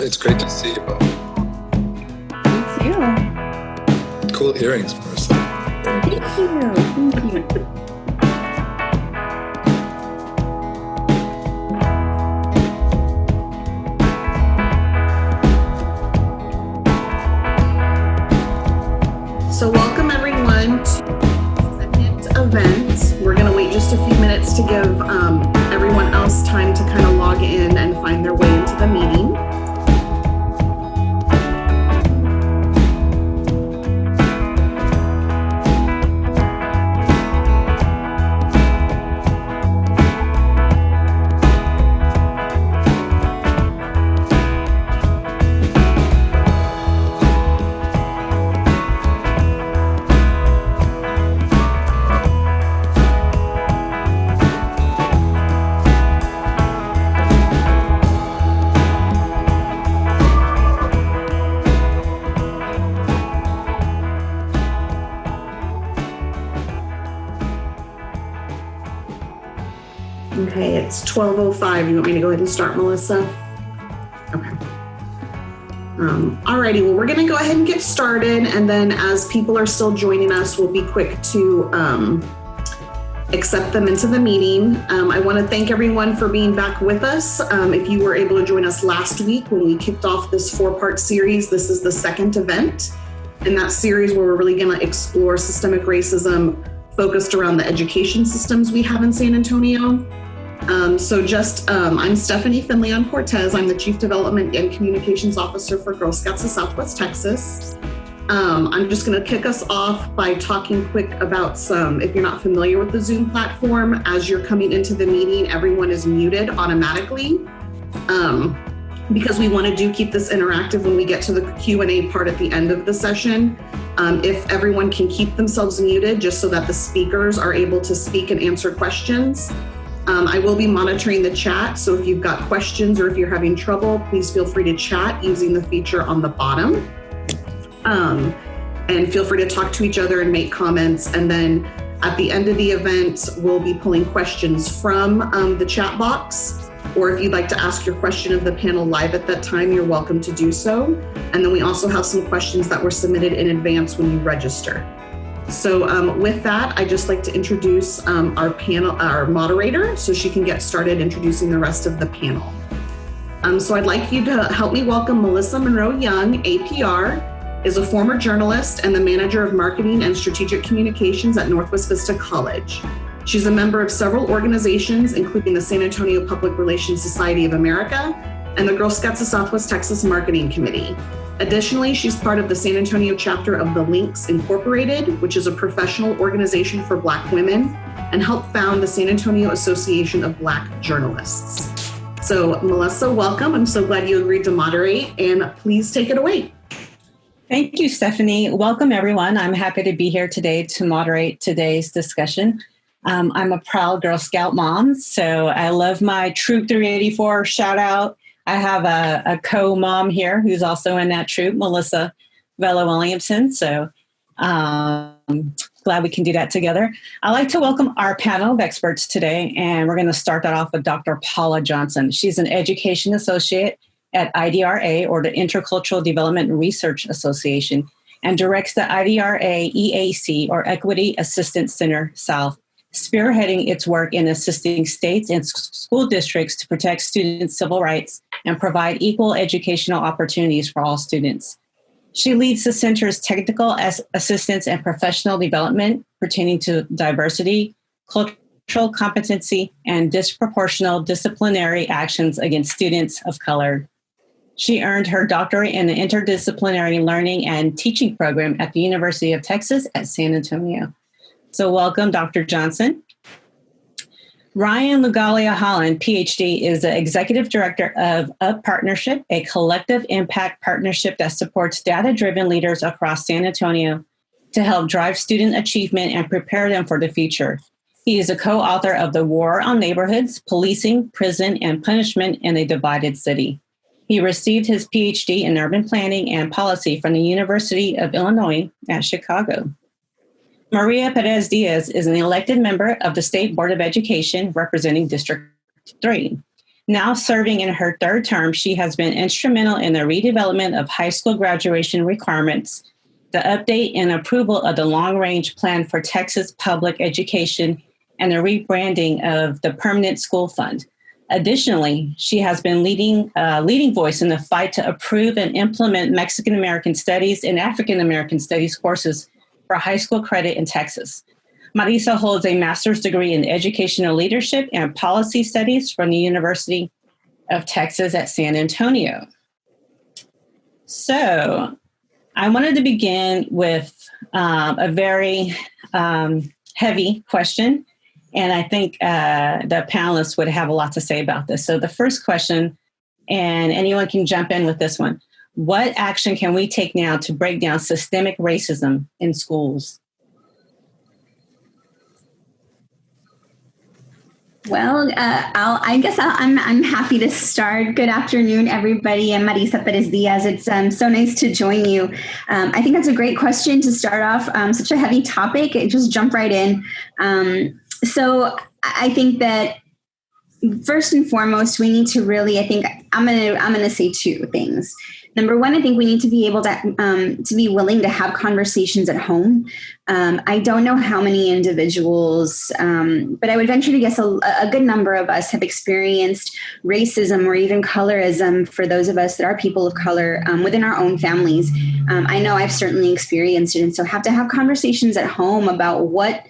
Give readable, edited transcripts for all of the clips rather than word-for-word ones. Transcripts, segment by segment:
it's great to see you both. Me too. Cool earrings, Marisa. Thank you. So welcome everyone to the second event. We're going to wait just a few minutes to give everyone else time to kind of log in and find their way into the meeting. Okay, it's 12:05. You want me to go ahead and start, Melissa? Okay. Alrighty, well, we're going to go ahead and get started, and then as people are still joining us, we'll be quick to accept them into the meeting. I want to thank everyone for being back with us. If you were able to join us last week when we kicked off this 4-part series, this is the second event in that series where we're really going to explore systemic racism focused around the education systems we have in San Antonio. I'm Stephanie Finleon-Cortez. I'm the Chief Development and Communications Officer for Girl Scouts of Southwest Texas. I'm just going to kick us off by talking quick about if you're not familiar with the Zoom platform, as you're coming into the meeting, everyone is muted automatically because we want to keep this interactive when we get to the Q&A part at the end of the session. If everyone can keep themselves muted just so that the speakers are able to speak and answer questions. I will be monitoring the chat, so if you've got questions or if you're having trouble, please feel free to chat using the feature on the bottom. And feel free to talk to each other and make comments. And then at the end of the event, we'll be pulling questions from the chat box. Or if you'd like to ask your question of the panel live at that time, you're welcome to do so. And then we also have some questions that were submitted in advance when you register. So with that, I'd just like to introduce our moderator so she can get started introducing the rest of the panel. So I'd like you to help me welcome Melissa Monroe-Young, APR, is a former journalist and the manager of marketing and strategic communications at Northwest Vista College. She's a member of several organizations, including the San Antonio Public Relations Society of America and the Girl Scouts of Southwest Texas Marketing Committee. Additionally, she's part of the San Antonio chapter of the Links Incorporated, which is a professional organization for Black women, and helped found the San Antonio Association of Black Journalists. So Melissa, welcome. I'm so glad you agreed to moderate, and please take it away. Thank you, Stephanie. Welcome, everyone. I'm happy to be here today to moderate today's discussion. I'm a proud Girl Scout mom, so I love my Troop 384 shout out. I have a co-mom here who's also in that troop, Melissa Vella-Williamson. So glad we can do that together. I'd like to welcome our panel of experts today, and we're going to start that off with Dr. Paula Johnson. She's an education associate at IDRA, or the Intercultural Development and Research Association, and directs the IDRA EAC, or Equity Assistance Center South, spearheading its work in assisting states and school districts to protect students' civil rights and provide equal educational opportunities for all students. She leads the center's technical assistance and professional development pertaining to diversity, cultural competency, and disproportional disciplinary actions against students of color. She earned her doctorate in the interdisciplinary learning and teaching program at the University of Texas at San Antonio. So welcome, Dr. Johnson. Ryan Lugalia-Hollon, PhD, is the Executive Director of Up Partnership, a collective impact partnership that supports data-driven leaders across San Antonio to help drive student achievement and prepare them for the future. He is a co-author of The War on Neighborhoods, Policing, Prison, and Punishment in a Divided City. He received his PhD in Urban Planning and Policy from the University of Illinois at Chicago. Maria Pérez-Díaz is an elected member of the State Board of Education representing District 3. Now serving in her third term, she has been instrumental in the redevelopment of high school graduation requirements, the update and approval of the long-range plan for Texas public education, and the rebranding of the Permanent School Fund. Additionally, she has been leading voice in the fight to approve and implement Mexican American Studies and African American Studies courses for high school credit in Texas. Marisa holds a master's degree in educational leadership and policy studies from the University of Texas at San Antonio. So I wanted to begin with a very heavy question, and I think the panelists would have a lot to say about this. So the first question, and anyone can jump in with this one, what action can we take now to break down systemic racism in schools? Well, I'm happy to start. Good afternoon, everybody. I'm Marisa Pérez-Díaz. It's so nice to join you. I think that's a great question to start off. Such a heavy topic. Just jump right in. So I think that first and foremost, we need to really, I'm gonna say two things. Number one, I think we need to be able to be willing to have conversations at home. I don't know how many individuals, but I would venture to guess a good number of us have experienced racism or even colorism for those of us that are people of color within our own families. I know I've certainly experienced it, and so have to have conversations at home about what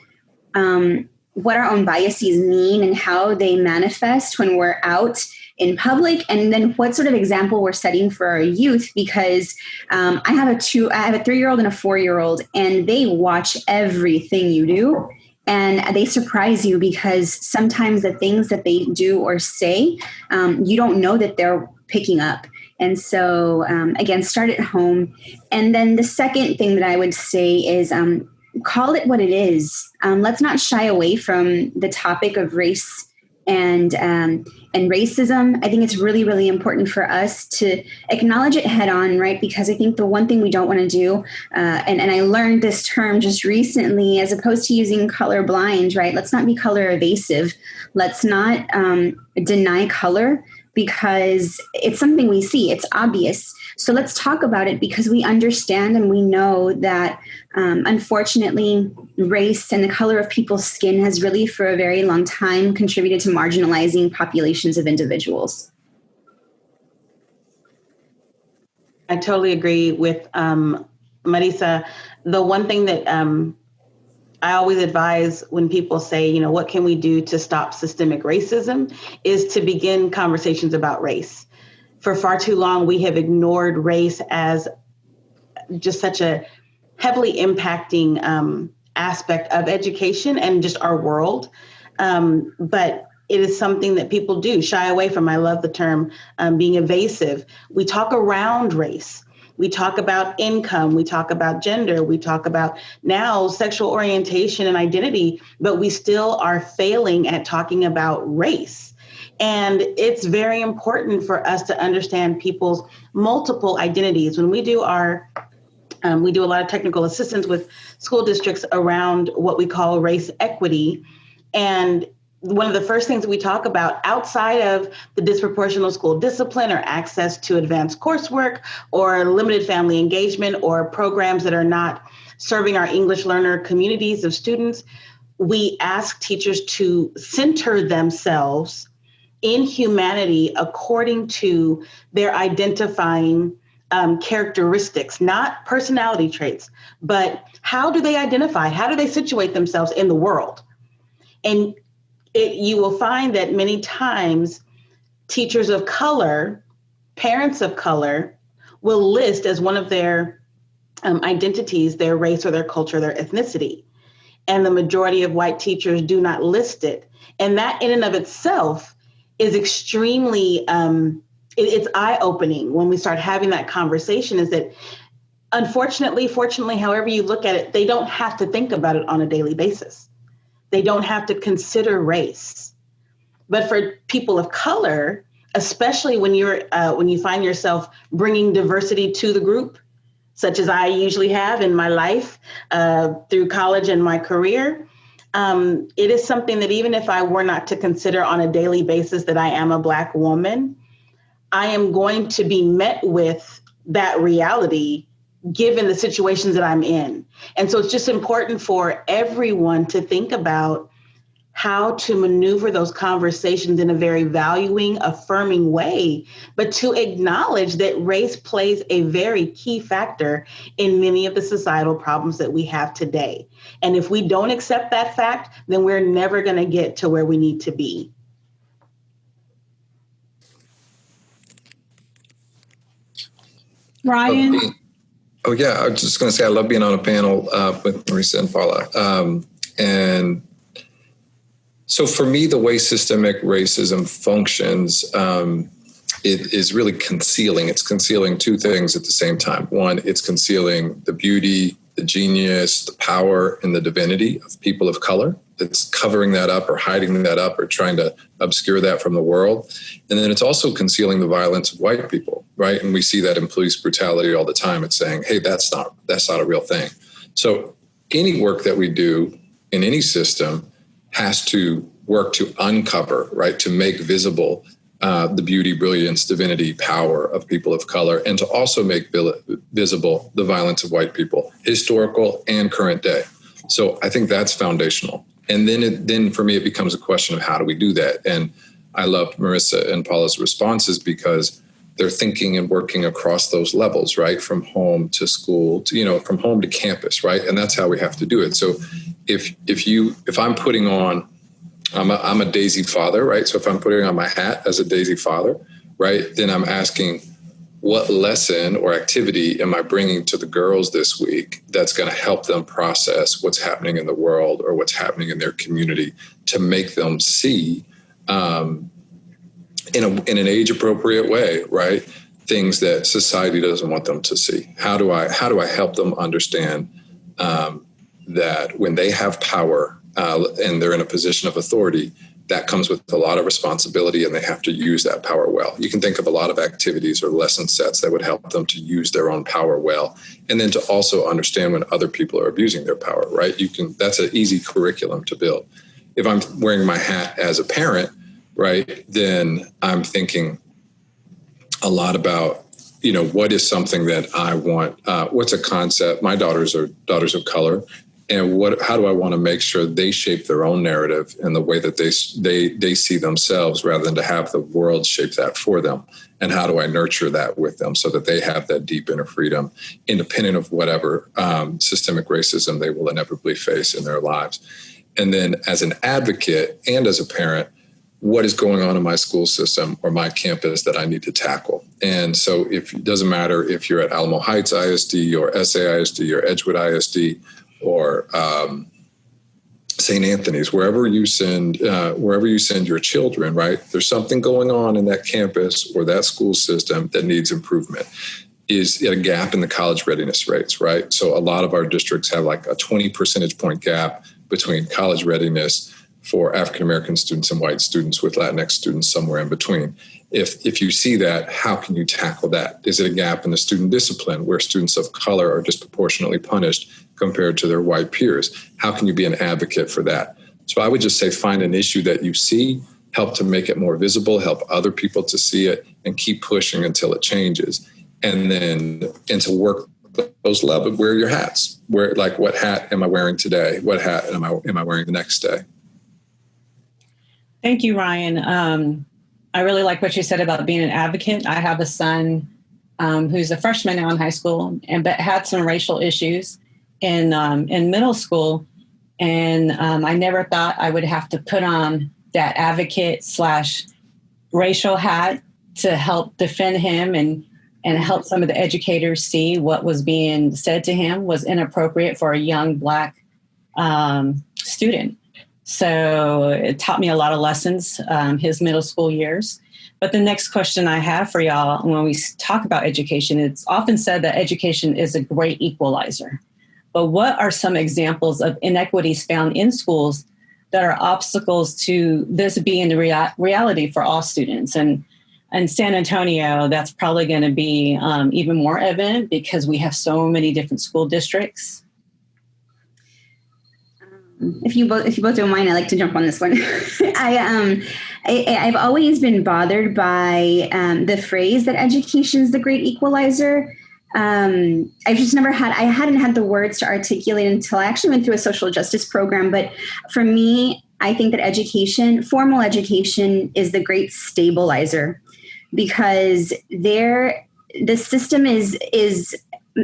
our own biases mean and how they manifest when we're out in public, and then what sort of example we're setting for our youth, because I have a 3-year-old and a 4-year-old, and they watch everything you do, and they surprise you because sometimes the things that they do or say, you don't know that they're picking up. And so, again, start at home. And then the second thing that I would say is call it what it is. Let's not shy away from the topic of race and racism. I think it's really, really important for us to acknowledge it head on, right? Because I think the one thing we don't want to do, and I learned this term just recently, as opposed to using color blind, right? Let's not be color evasive. Let's not deny color, because it's something we see. It's obvious. So let's talk about it, because we understand and we know that unfortunately, race and the color of people's skin has really for a very long time contributed to marginalizing populations of individuals. I totally agree with Marisa. The one thing that I always advise when people say, what can we do to stop systemic racism, is to begin conversations about race. For far too long, we have ignored race as just such a heavily impacting aspect of education and just our world. But it is something that people do shy away from. I love the term being evasive. We talk around race. We talk about income, we talk about gender, we talk about now sexual orientation and identity, but we still are failing at talking about race. And it's very important for us to understand people's multiple identities. When we do we do a lot of technical assistance with school districts around what we call race equity. And one of the first things that we talk about outside of the disproportional school discipline or access to advanced coursework or limited family engagement or programs that are not serving our English learner communities of students, we ask teachers to center themselves in humanity according to their identifying characteristics, not personality traits, but how do they identify? How do they situate themselves in the world? And you will find that many times teachers of color, parents of color, will list as one of their identities, their race or their culture, their ethnicity. And the majority of white teachers do not list it. And that in and of itself is extremely, it's eye-opening when we start having that conversation, is that unfortunately, fortunately, however you look at it, they don't have to think about it on a daily basis. They don't have to consider race. But for people of color, especially when you find yourself bringing diversity to the group, such as I usually have in my life through college and my career, it is something that even if I were not to consider on a daily basis that I am a Black woman, I am going to be met with that reality given the situations that I'm in. And so it's just important for everyone to think about how to maneuver those conversations in a very valuing, affirming way, but to acknowledge that race plays a very key factor in many of the societal problems that we have today. And if we don't accept that fact, then we're never going to get to where we need to be. Ryan? Oh, yeah. I was just going to say, I love being on a panel with Marisa and Paula. And so for me, the way systemic racism functions, it is really concealing. It's concealing two things at the same time. One, it's concealing the beauty, the genius, the power, and the divinity of people of color. It's covering that up or hiding that up or trying to obscure that from the world. And then it's also concealing the violence of white people, right? And we see that in police brutality all the time. It's saying, hey, that's not a real thing. So any work that we do in any system has to work to uncover, right, to make visible the beauty, brilliance, divinity, power of people of color, and to also make visible the violence of white people, historical and current day. So I think that's foundational. And then for me, it becomes a question of how do we do that? And I love Marisa and Paula's responses because they're thinking and working across those levels, right? From home to school, to, from home to campus, right? And that's how we have to do it. So if I'm putting on, I'm a Daisy father, right? So if I'm putting on my hat as a Daisy father, right, then I'm asking what lesson or activity am I bringing to the girls this week that's going to help them process what's happening in the world or what's happening in their community to make them see in an age appropriate way, right, things that society doesn't want them to see. How do I help them understand that when they have power and they're in a position of authority, that comes with a lot of responsibility and they have to use that power well. You can think of a lot of activities or lesson sets that would help them to use their own power well. And then to also understand when other people are abusing their power, right? That's an easy curriculum to build. If I'm wearing my hat as a parent, right, then I'm thinking a lot about, what is something that I want, what's a concept? My daughters are daughters of color. And how do I want to make sure they shape their own narrative in the way that they see themselves rather than to have the world shape that for them? And how do I nurture that with them so that they have that deep inner freedom, independent of whatever systemic racism they will inevitably face in their lives? And then as an advocate and as a parent, what is going on in my school system or my campus that I need to tackle? And so it doesn't matter if you're at Alamo Heights ISD or SA ISD or Edgewood ISD, or St. Anthony's, wherever you send your children, right? There's something going on in that campus or that school system that needs improvement. Is a gap in the college readiness rates, right? So a lot of our districts have like a 20 percentage point gap between college readiness for African-American students and white students, with Latinx students somewhere in between. If you see that, how can you tackle that? Is it a gap in the student discipline where students of color are disproportionately punished compared to their white peers? How can you be an advocate for that? So I would just say find an issue that you see, help to make it more visible, help other people to see it, and keep pushing until it changes. And to work those levels, wear your hats. What hat am I wearing today? What hat am I wearing the next day? Thank you, Ryan. I really like what you said about being an advocate. I have a son who's a freshman now in high school but had some racial issues in middle school. And I never thought I would have to put on that advocate / racial hat to help defend him and help some of the educators see what was being said to him was inappropriate for a young Black student. So it taught me a lot of lessons, his middle school years. But the next question I have for y'all, when we talk about education, it's often said that education is a great equalizer. But what are some examples of inequities found in schools that are obstacles to this being the reality for all students? And in San Antonio, that's probably going to be even more evident because we have so many different school districts. If you both don't mind, I'd like to jump on this one. I've always been bothered by the phrase that education is the great equalizer. I've just I hadn't had the words to articulate until I actually went through a social justice program. But for me, I think that formal education is the great stabilizer, because the system is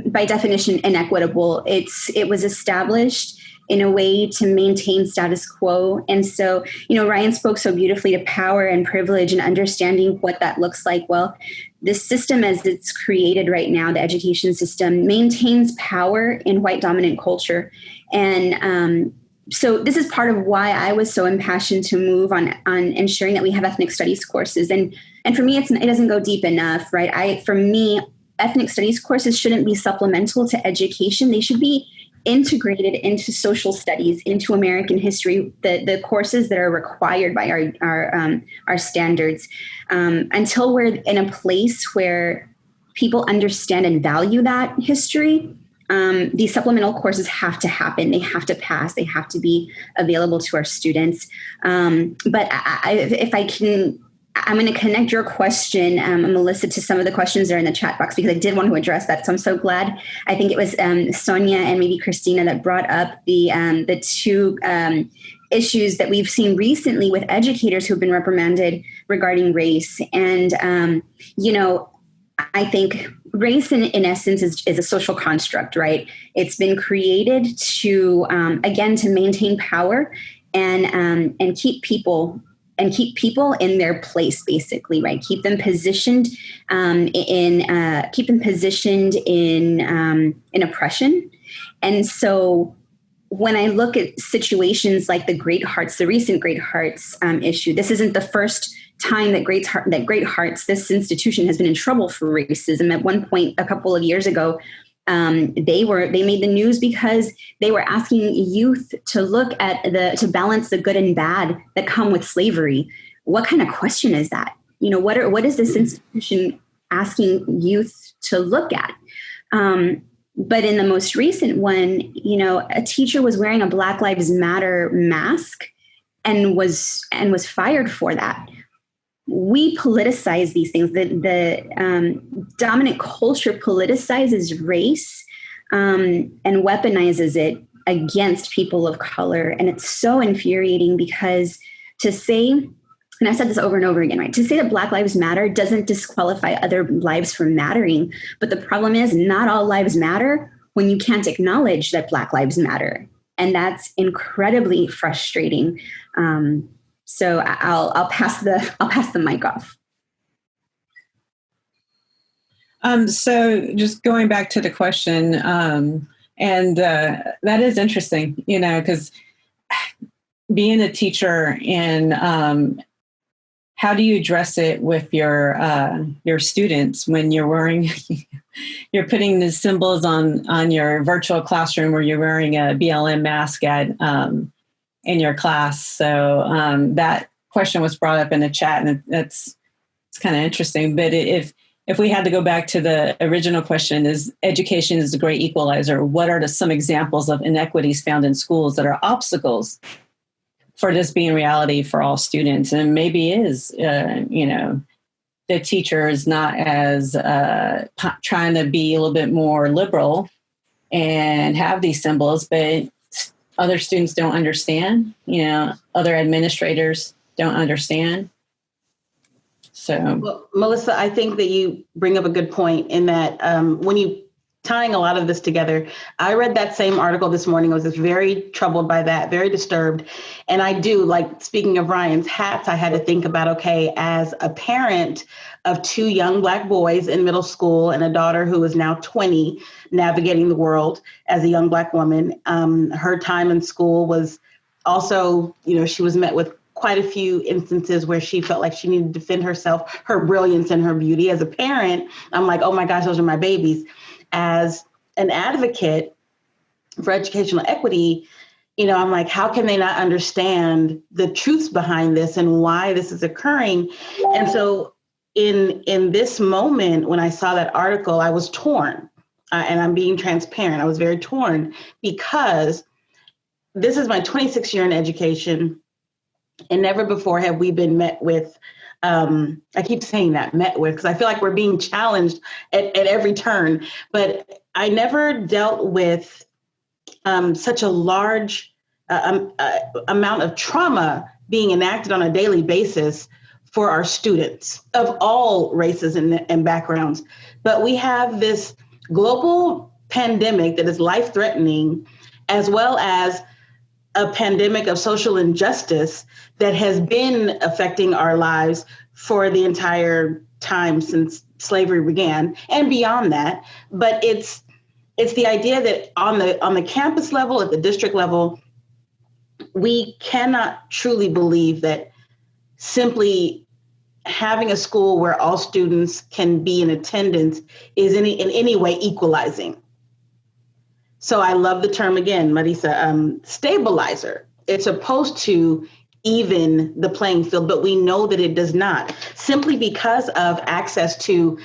by definition inequitable. It was established in a way to maintain status quo. And so, Ryan spoke so beautifully to power and privilege and understanding what that looks like. Well, this system as it's created right now, the education system, maintains power in white dominant culture. And so this is part of why I was so impassioned to move on ensuring that we have ethnic studies courses. And for me, it doesn't go deep enough, right? For me, ethnic studies courses shouldn't be supplemental to education. They should be integrated into social studies, into American history, the courses that are required by our standards, until we're in a place where people understand and value that history. These supplemental courses have to happen. They have to pass. They have to be available to our students. But if I can, I'm going to connect your question, Melissa, to some of the questions that are in the chat box, because I did want to address that. So I'm so glad. I think it was Sonia and maybe Christina that brought up the two issues that we've seen recently with educators who've been reprimanded regarding race. And, I think race in essence is a social construct, right? It's been created to, again, to maintain power and keep people in their place, basically, right? Keep them positioned in oppression. And so when I look at situations like the recent Great Hearts issue, this isn't the first time that Great Hearts, this institution, has been in trouble for racism. At one point, a couple of years ago, they made the news because they were asking youth to look at to balance the good and bad that come with slavery. What kind of question is that? What is this institution asking youth to look at? But in the most recent one, a teacher was wearing a Black Lives Matter mask and was fired for that. We politicize these things. The dominant culture politicizes race and weaponizes it against people of color. And it's so infuriating, because to say, and I've said this over and over again, right? To say that Black Lives Matter doesn't disqualify other lives from mattering. But the problem is, not all lives matter when you can't acknowledge that Black Lives Matter. And that's incredibly frustrating. So I'll pass the mic off. So just going back to the question, and that is interesting, because being a teacher, and how do you address it with your students when you're wearing, you're putting the symbols on your virtual classroom, where you're wearing a BLM mask in your class. So that question was brought up in the chat, and it's kind of interesting. But if we had to go back to the original question, is education is a great equalizer, what are some examples of inequities found in schools that are obstacles for this being reality for all students? And maybe is, the teacher is not as trying to be a little bit more liberal and have these symbols, but other students don't understand, other administrators don't understand. So, well, Melissa, I think that you bring up a good point in that when you tying a lot of this together, I read that same article this morning. I was just very troubled by that, very disturbed. And I do, like, speaking of Ryan's hats, I had to think about, okay, as a parent of two young Black boys in middle school and a daughter who is now 20, navigating the world as a young Black woman, her time in school was also, she was met with quite a few instances where she felt like she needed to defend herself, her brilliance and her beauty. As a parent, I'm like, oh my gosh, those are my babies. As an advocate for educational equity, I'm like, how can they not understand the truths behind this and why this is occurring? And so in this moment, when I saw that article, I was torn, and I'm being transparent. I was very torn, because this is my 26th year in education, and never before have we been met with, I keep saying that, met with, because I feel like we're being challenged at every turn, but I never dealt with such a large amount of trauma being enacted on a daily basis for our students of all races and backgrounds. But we have this global pandemic that is life-threatening, as well as a pandemic of social injustice that has been affecting our lives for the entire time since slavery began and beyond that. But it's the idea that on the campus level, at the district level, we cannot truly believe that simply having a school where all students can be in attendance is in any way equalizing. So I love the term again, Marisa, stabilizer. It's supposed to even the playing field, but we know that it does not, simply because of access to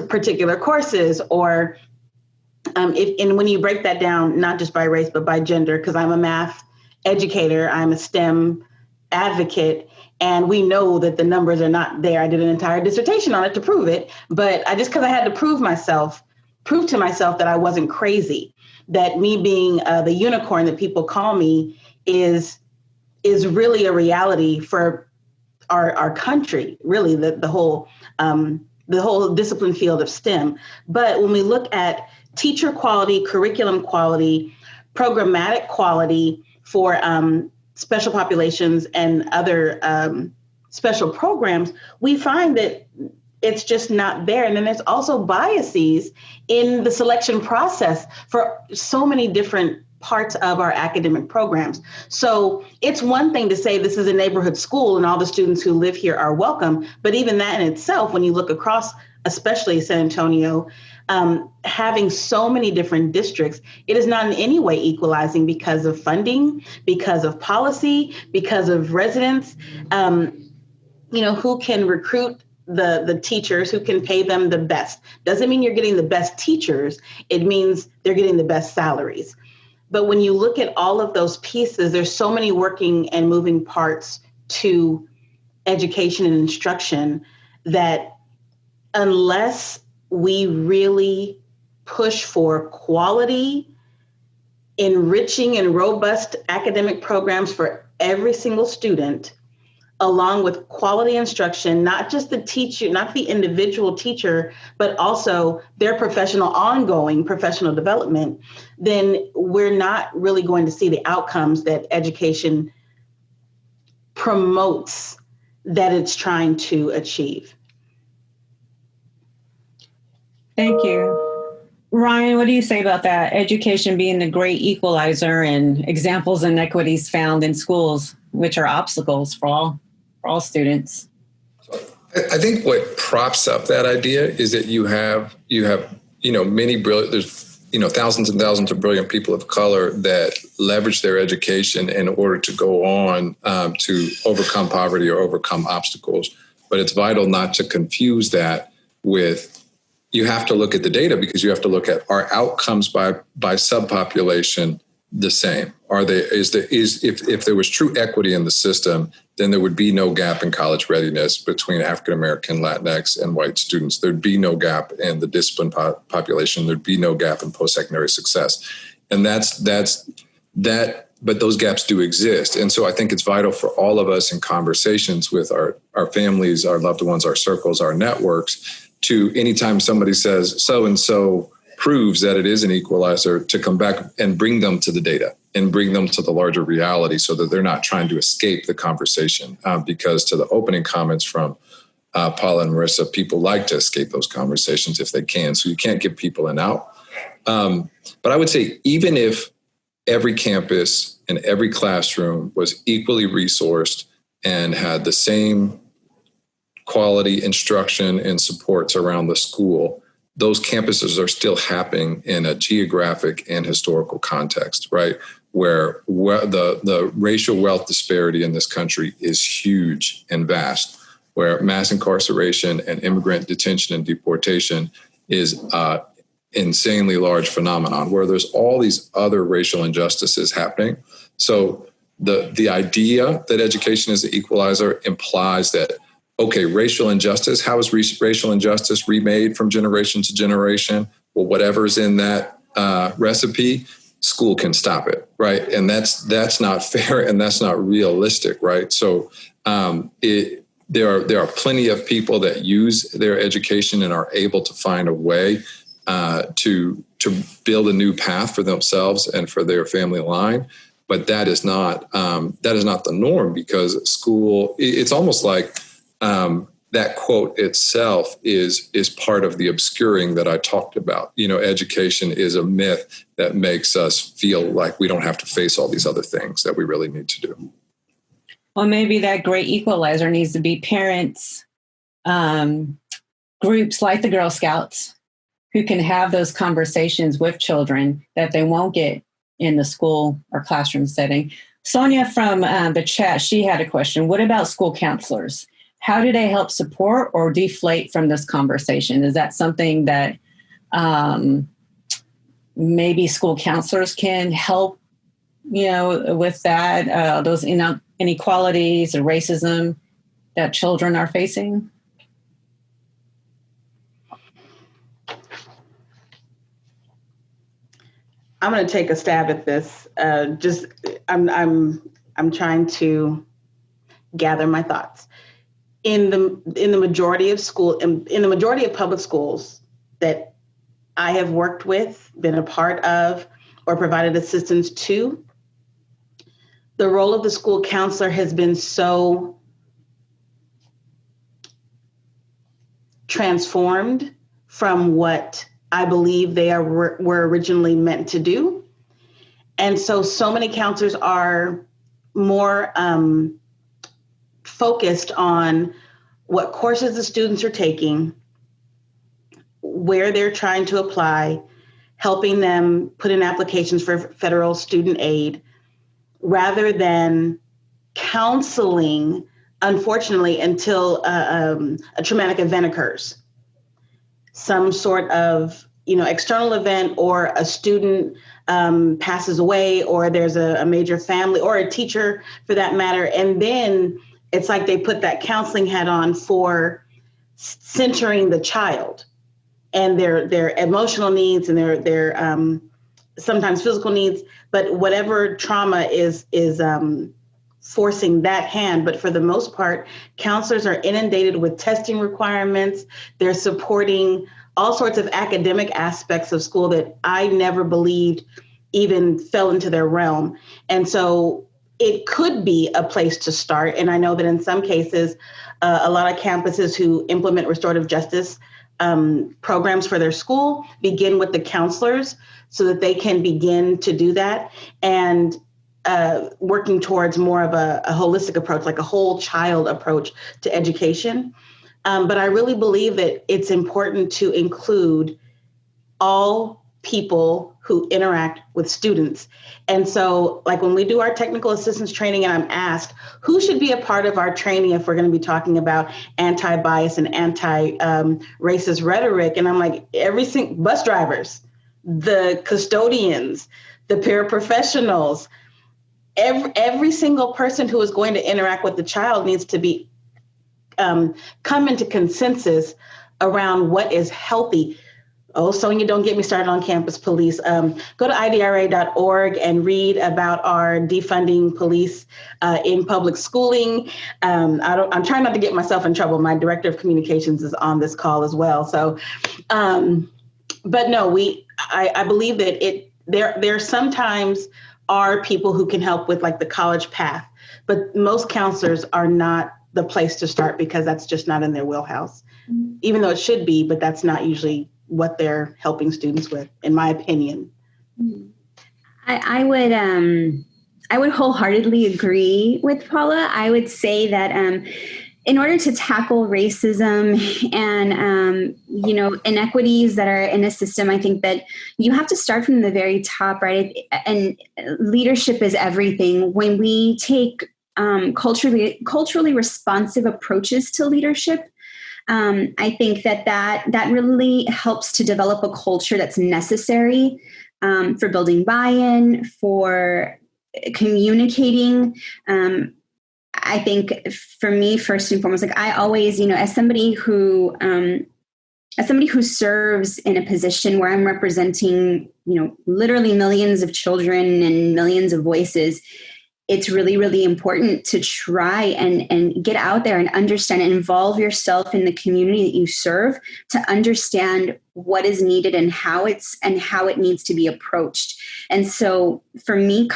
particular courses or and when you break that down, not just by race, but by gender, because I'm a math educator, I'm a STEM advocate, and we know that the numbers are not there. I did an entire dissertation on it to prove it, but because I had to prove to myself that I wasn't crazy, that me being the unicorn that people call me is really a reality for our country, really the whole discipline field of STEM. But when we look at teacher quality, curriculum quality, programmatic quality for special populations and other special programs, we find that it's just not there. And then there's also biases in the selection process for so many different parts of our academic programs. So it's one thing to say this is a neighborhood school and all the students who live here are welcome. But even that in itself, when you look across, especially San Antonio, having so many different districts, it is not in any way equalizing because of funding, because of policy, because of residents, who can recruit the teachers, who can pay them the best. Doesn't mean you're getting the best teachers. It means they're getting the best salaries. But when you look at all of those pieces, there's so many working and moving parts to education and instruction that unless we really push for quality, enriching and robust academic programs for every single student, along with quality instruction, not just the teacher, not the individual teacher, but also their ongoing professional development, then we're not really going to see the outcomes that education promotes that it's trying to achieve. Thank you. Ryan, what do you say about that? Education being the great equalizer and examples of inequities found in schools, which are obstacles for all students. I think what props up that idea is that you have many brilliant, there's thousands and thousands of brilliant people of color that leverage their education in order to go on to overcome poverty or overcome obstacles. But it's vital not to confuse that with, you have to look at the data, because you have to look at, are outcomes by subpopulation the same? If there was true equity in the system, then there would be no gap in college readiness between African American, Latinx, and white students. There'd be no gap in the disciplined population. There'd be no gap in post-secondary success. And that's that. But those gaps do exist. And so I think it's vital for all of us in conversations with our families, our loved ones, our circles, our networks, to anytime somebody says so-and-so proves that it is an equalizer, to come back and bring them to the data and bring them to the larger reality so that they're not trying to escape the conversation. Because to the opening comments from Paula and Marisa, people like to escape those conversations if they can. So you can't give people an out. But I would say, even if every campus and every classroom was equally resourced and had the same quality instruction and supports around the school, those campuses are still happening in a geographic and historical context, right? Where the racial wealth disparity in this country is huge and vast, where mass incarceration and immigrant detention and deportation is insanely large phenomenon where there's all these other racial injustices happening. So the idea that education is an equalizer implies that, okay, racial injustice, how is racial injustice remade from generation to generation? Well, whatever's in that recipe, school can stop it, right? And that's not fair and that's not realistic, right? So there are plenty of people that use their education and are able to find a way to build a new path for themselves and for their family line. But that is not the norm, because school, it's almost like that quote itself is part of the obscuring that I talked about. Education is a myth that makes us feel like we don't have to face all these other things that we really need to do. Well, maybe that great equalizer needs to be parents, groups like the Girl Scouts, who can have those conversations with children that they won't get in the school or classroom setting. Sonia from the chat, she had a question. What about school counselors? How do they help support or deflate from this conversation? Is that something that maybe school counselors can help, with that, those inequalities or racism that children are facing? I'm going to take a stab at this. I'm trying to gather my thoughts. In the majority of in the majority of public schools that I have worked with, been a part of, or provided assistance to, the role of the school counselor has been so transformed from what I believe they were originally meant to do. And so many counselors are more focused on what courses the students are taking, where they're trying to apply, helping them put in applications for federal student aid, rather than counseling, unfortunately, until a traumatic event occurs. Some sort of external event, or a student passes away, or there's a major family, or a teacher for that matter. And then it's like they put that counseling hat on for centering the child and their emotional needs and their sometimes physical needs, but whatever trauma is forcing that hand. But for the most part, counselors are inundated with testing requirements. They're supporting all sorts of academic aspects of school that I never believed even fell into their realm. And so it could be a place to start. And I know that in some cases, a lot of campuses who implement restorative justice programs for their school begin with the counselors so that they can begin to do that, and working towards more of a holistic approach, like a whole child approach to education. But I really believe that it's important to include all people who interact with students. And so, like when we do our technical assistance training and I'm asked who should be a part of our training if we're going to be talking about anti-bias and anti-racist rhetoric, and I'm like, bus drivers, the custodians, the paraprofessionals, every single person who is going to interact with the child needs to be come into consensus around what is healthy. Oh, Sonia, don't get me started on campus police. Go to IDRA.org and read about our defunding police in public schooling. I'm trying not to get myself in trouble. My director of communications is on this call as well. So, but no, I believe that there sometimes are people who can help with like the college path, but most counselors are not the place to start because that's just not in their wheelhouse, even though it should be, but that's not usually what they're helping students with, in my opinion. I would wholeheartedly agree with Paula. I would say that in order to tackle racism and inequities that are in a system, I think that you have to start from the very top, right? And leadership is everything. When we take culturally responsive approaches to leadership, I think that really helps to develop a culture that's necessary for building buy-in, for communicating. I think for me, first and foremost, like I always, as somebody who serves in a position where I'm representing, literally millions of children and millions of voices, it's really, really important to try and get out there and understand and involve yourself in the community that you serve to understand what is needed and how it needs to be approached. And so for me,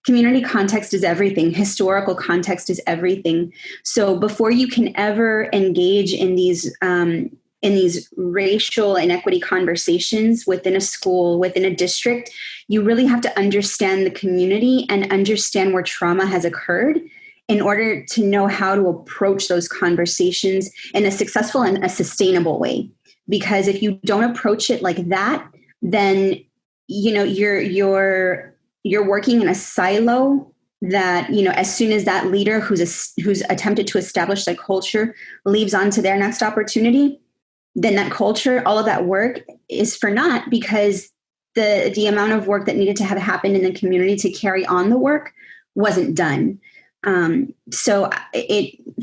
community context is everything. Historical context is everything. So before you can ever engage in these racial inequity conversations within a school, within a district, you really have to understand the community and understand where trauma has occurred in order to know how to approach those conversations in a successful and a sustainable way. Because if you don't approach it like that, then you're working in a silo that, as soon as that leader who's attempted to establish that culture leaves on to their next opportunity, then that culture, all of that work is for naught, because the amount of work that needed to have happened in the community to carry on the work wasn't done. So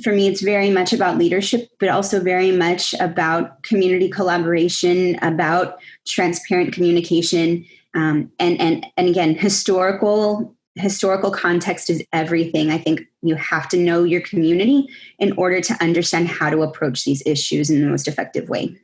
for me, it's very much about leadership, but also very much about community collaboration, about transparent communication. And again, historical context is everything. I think you have to know your community in order to understand how to approach these issues in the most effective way.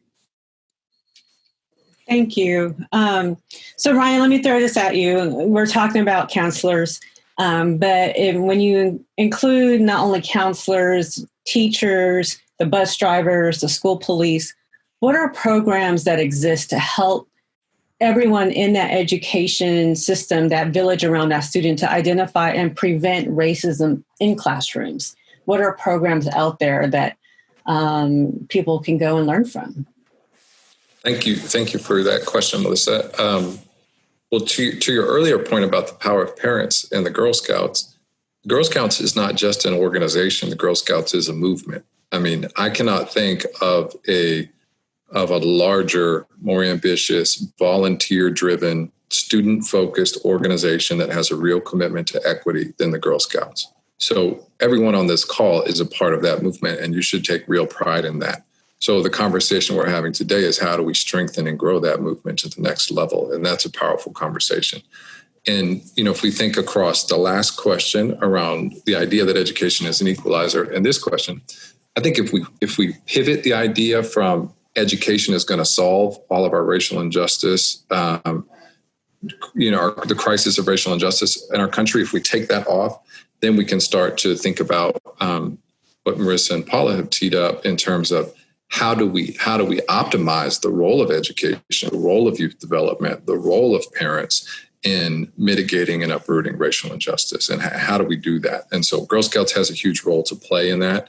Thank you. So Ryan, let me throw this at you. We're talking about counselors, but when you include not only counselors, teachers, the bus drivers, the school police, what are programs that exist to help everyone in that education system, that village around that student, to identify and prevent racism in classrooms? What are programs out there that people can go and learn from? Thank you for that question, Melissa. Well, to your earlier point about the power of parents and the Girl Scouts is not just an organization. The Girl Scouts is a movement. I mean, I cannot think of a larger, more ambitious, volunteer-driven, student-focused organization that has a real commitment to equity than the Girl Scouts. So everyone on this call is a part of that movement, and you should take real pride in that. So the conversation we're having today is how do we strengthen and grow that movement to the next level? And that's a powerful conversation. And, if we think across the last question around the idea that education is an equalizer, and this question, I think if we pivot the idea from education is going to solve all of our racial injustice, the crisis of racial injustice in our country, if we take that off, then we can start to think about what Marisa and Paula have teed up in terms of how do we optimize the role of education, the role of youth development, the role of parents in mitigating and uprooting racial injustice, and how do we do that? And so Girl Scouts has a huge role to play in that.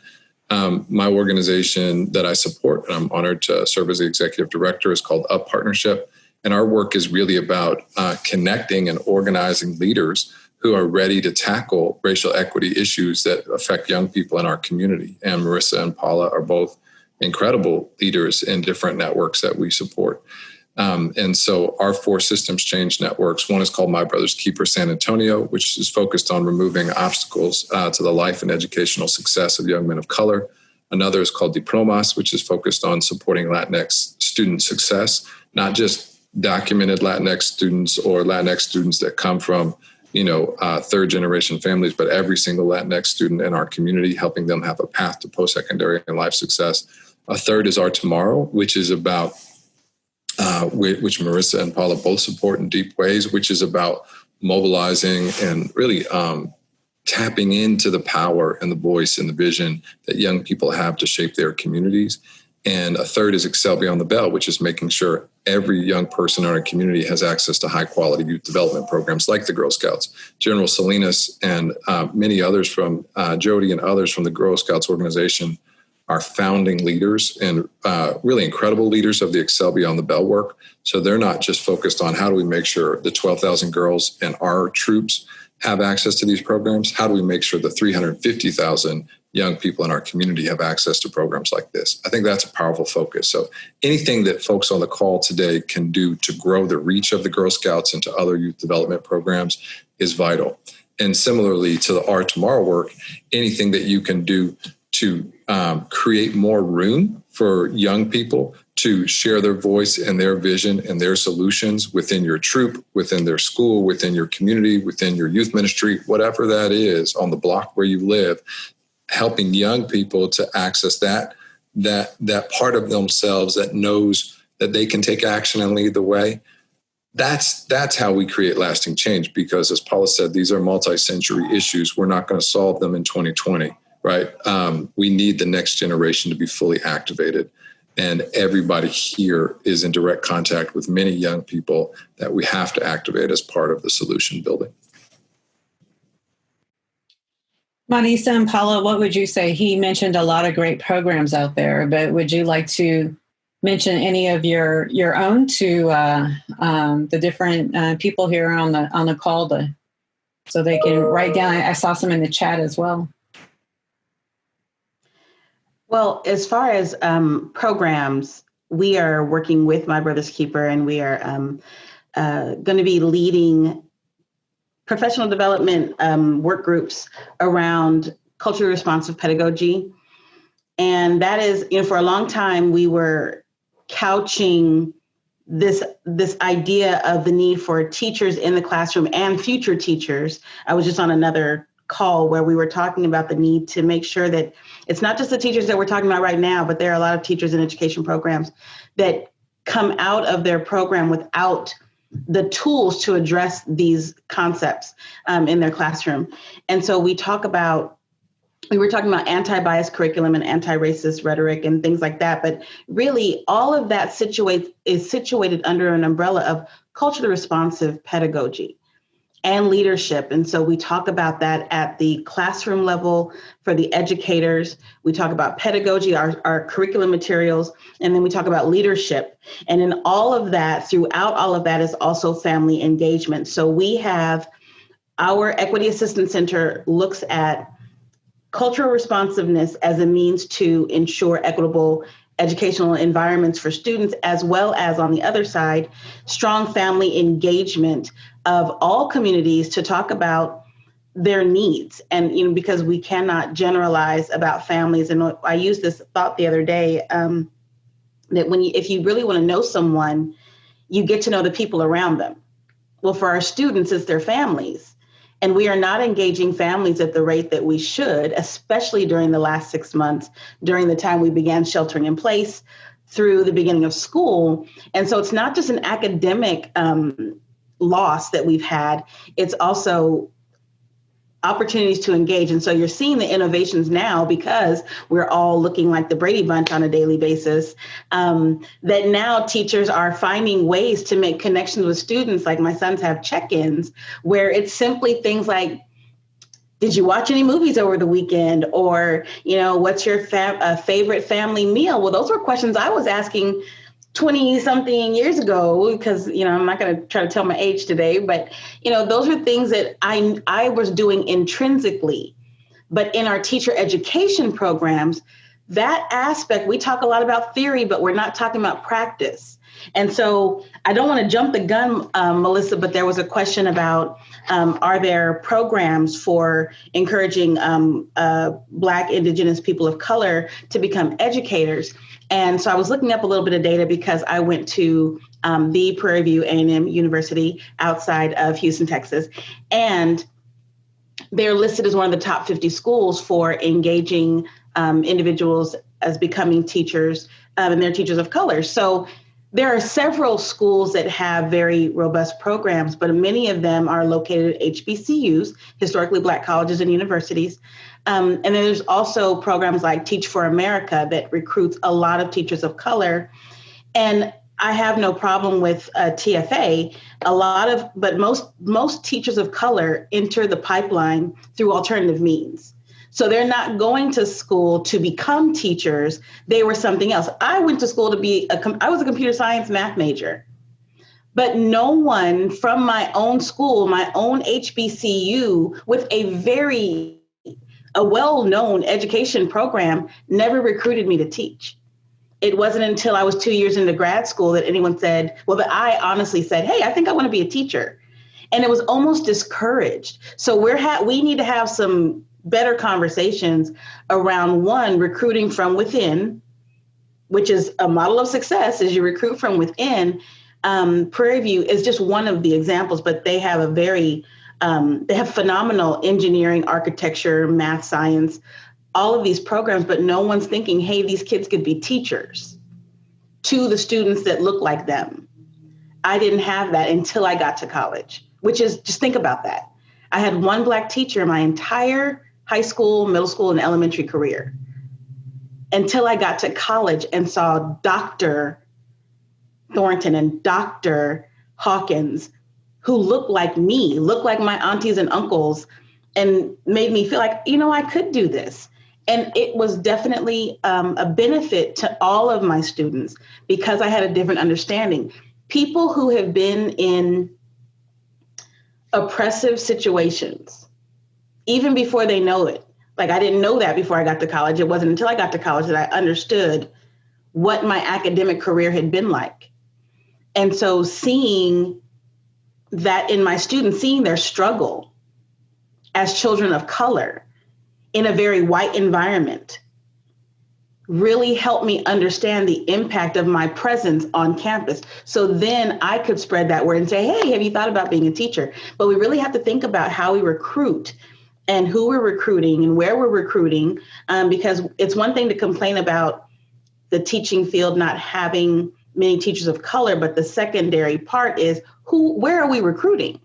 My organization that I support, and I'm honored to serve as the executive director, is called Up Partnership. And our work is really about connecting and organizing leaders who are ready to tackle racial equity issues that affect young people in our community. And Marisa and Paula are both incredible leaders in different networks that we support. And so our 4 systems change networks, one is called My Brother's Keeper San Antonio, which is focused on removing obstacles to the life and educational success of young men of color. Another is called Diplomas, which is focused on supporting Latinx student success, not just documented Latinx students or Latinx students that come from, third generation families, but every single Latinx student in our community, helping them have a path to post-secondary and life success. A third is Our Tomorrow, which is about which Marisa and Paula both support in deep ways, which is about mobilizing and really tapping into the power and the voice and the vision that young people have to shape their communities. And a third is Excel Beyond the Bell, which is making sure every young person in our community has access to high-quality youth development programs like the Girl Scouts. General Salinas and many others from Jody and others from the Girl Scouts organization are founding leaders and really incredible leaders of the Excel Beyond the Bell work. So they're not just focused on how do we make sure the 12,000 girls and our troops have access to these programs? How do we make sure the 350,000 young people in our community have access to programs like this? I think that's a powerful focus. So anything that folks on the call today can do to grow the reach of the Girl Scouts into other youth development programs is vital. And similarly to the Our Tomorrow work, anything that you can do to create more room for young people to share their voice and their vision and their solutions within your troop, within their school, within your community, within your youth ministry, whatever that is on the block where you live, helping young people to access that part of themselves that knows that they can take action and lead the way. That's how we create lasting change, because as Paula said, these are multi-century issues. We're not going to solve them in 2020, right? We need the next generation to be fully activated. And everybody here is in direct contact with many young people that we have to activate as part of the solution building. Marisa and Paula, what would you say? He mentioned a lot of great programs out there, but would you like to mention any of your own to the different people here on the call so they can write down? I saw some in the chat as well. Well, as far as programs, we are working with My Brother's Keeper, and we are going to be leading professional development work groups around culturally responsive pedagogy. And that is, for a long time, we were couching this idea of the need for teachers in the classroom and future teachers. I was just on another call where we were talking about the need to make sure that it's not just the teachers that we're talking about right now, but there are a lot of teachers in education programs that come out of their program without the tools to address these concepts in their classroom. And so we were talking about anti-bias curriculum and anti-racist rhetoric and things like that. But really, all of that is situated under an umbrella of culturally responsive pedagogy and leadership. And so we talk about that at the classroom level for the educators. We talk about pedagogy, our curriculum materials, and then we talk about leadership. And in all of that, throughout all of that is also family engagement. So we have our Equity Assistance Center looks at cultural responsiveness as a means to ensure equitable educational environments for students, as well as, on the other side, strong family engagement of all communities to talk about their needs. And, because we cannot generalize about families. And I used this thought the other day, that if you really want to know someone, you get to know the people around them. Well, for our students, it's their families. And we are not engaging families at the rate that we should, especially during the last 6 months, during the time we began sheltering in place through the beginning of school. And so it's not just an academic loss that we've had, it's also opportunities to engage. And so you're seeing the innovations now, because we're all looking like the Brady Bunch on a daily basis, that now teachers are finding ways to make connections with students. Like my sons have check-ins where it's simply things like, did you watch any movies over the weekend? Or, what's your favorite family meal? Well, those were questions I was asking 20 something years ago, because, I'm not going to try to tell my age today, but, those are things that I was doing intrinsically. But in our teacher education programs, that aspect, we talk a lot about theory, but we're not talking about practice. And so I don't want to jump the gun, Melissa, but there was a question about, are there programs for encouraging Black, Indigenous people of color to become educators? And so I was looking up a little bit of data because I went to the Prairie View A&M University outside of Houston, Texas, and they're listed as one of the top 50 schools for engaging individuals as becoming teachers, and they're teachers of color. So there are several schools that have very robust programs, but many of them are located at HBCUs, historically Black colleges and universities. And then there's also programs like Teach for America that recruits a lot of teachers of color. And I have no problem with TFA. But most teachers of color enter the pipeline through alternative means. So they're not going to school to become teachers. They were something else. I went to school to I was a computer science math major. But no one from my own school, my own HBCU, with a well-known education program, never recruited me to teach. It wasn't until I was 2 years into grad school that anyone said, well, that I honestly said, hey, I think I want to be a teacher. And it was almost discouraged. So we need to have some better conversations around, one, recruiting from within, which is a model of success, is you recruit from within. Prairie View is just one of the examples, but they have they have phenomenal engineering, architecture, math, science, all of these programs, but no one's thinking, hey, these kids could be teachers to the students that look like them. I didn't have that until I got to college, which is, just think about that. I had one Black teacher my entire high school, middle school, and elementary career, until I got to college and saw Dr. Thornton and Dr. Hawkins, who looked like me, looked like my aunties and uncles, and made me feel like, I could do this. And it was definitely a benefit to all of my students because I had a different understanding. People who have been in oppressive situations, even before they know it, like I didn't know that before I got to college. It wasn't until I got to college that I understood what my academic career had been like. And so seeing that in my students, seeing their struggle as children of color in a very white environment really helped me understand the impact of my presence on campus. So then I could spread that word and say, hey, have you thought about being a teacher? But we really have to think about how we recruit and who we're recruiting and where we're recruiting, because it's one thing to complain about the teaching field not having many teachers of color, but the secondary part is where are we recruiting?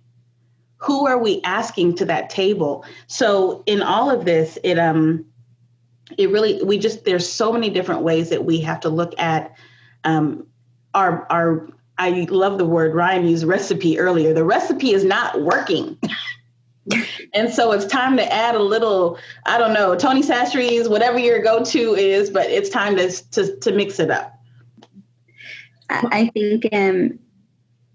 Who are we asking to that table? So in all of this, there's so many different ways that we have to look at our I love the word Ryan used recipe earlier. The recipe is not working. And so it's time to add a little, I don't know, Tony Sachery's, whatever your go-to is, but it's time to mix it up. I think,